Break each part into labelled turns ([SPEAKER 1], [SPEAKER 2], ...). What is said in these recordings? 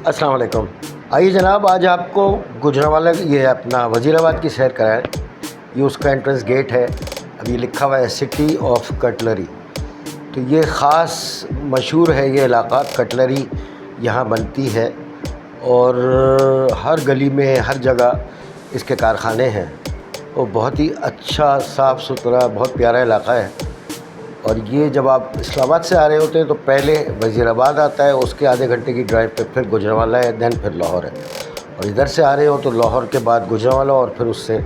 [SPEAKER 1] अस्सलाम वालेकुम। आइए जनाब, आज आपको गुजरांवाला ये अपना वज़ीराबाद की सैर कराएं। ये उसका एंट्रेंस गेट है। अब ये लिखा हुआ है सिटी ऑफ कटलरी। तो ये ख़ास मशहूर है ये इलाका, कटलरी यहाँ बनती है और हर गली में हर जगह इसके कारखाने हैं और बहुत ही अच्छा साफ़ सुथरा बहुत प्यारा इलाका है। और ये जब आप इस्लामाबाद से आ रहे होते हैं तो पहले वज़ीराबाद आता है, उसके आधे घंटे की ड्राइव पे फिर गुजरांवाला है, दैन फिर लाहौर है। और इधर से आ रहे हो तो लाहौर के बाद गुजरांवाला और फिर उससे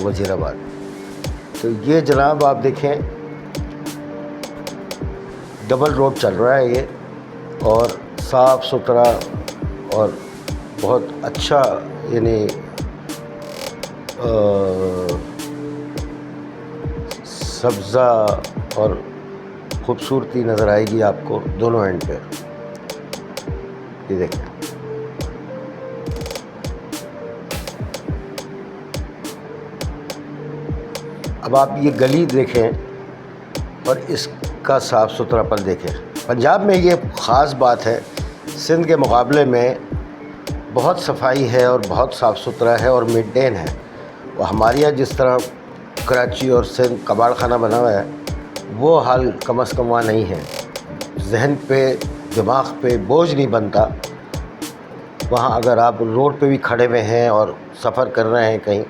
[SPEAKER 1] वज़ीराबाद। तो ये जनाब आप देखें डबल रोड चल रहा है ये, और साफ़ सुथरा और बहुत अच्छा, यानी सब्ज़ा और ख़ूबसूरती नज़र आएगी आपको दोनों एंड पे। ये देखें, अब आप ये गली देखें और इसका साफ़ सुथरापन देखें। पंजाब में ये ख़ास बात है, सिंध के मुकाबले में बहुत सफाई है और बहुत साफ़ सुथरा है और मेंटेन है। और हमारे यहाँ जिस तरह कराची और सिंध कबाड़ खाना बना हुआ है, वो हाल कम से कम वहाँ नहीं है। जहन पे, दिमाग पे बोझ नहीं बनता वहाँ। अगर आप रोड पे भी खड़े हुए हैं और सफ़र कर रहे हैं कहीं,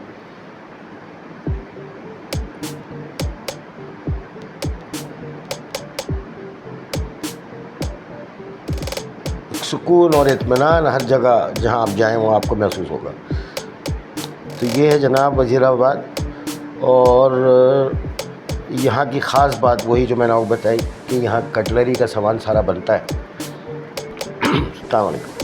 [SPEAKER 1] सुकून और इत्मीनान हर जगह जहाँ आप जाएं वो आपको महसूस होगा। तो ये है जनाब वज़ीराबाद, और यहाँ की ख़ास बात वही जो मैंने आपको बताई कि यहाँ कटलरी का सामान सारा बनता है। अस्सलाम वालेकुम।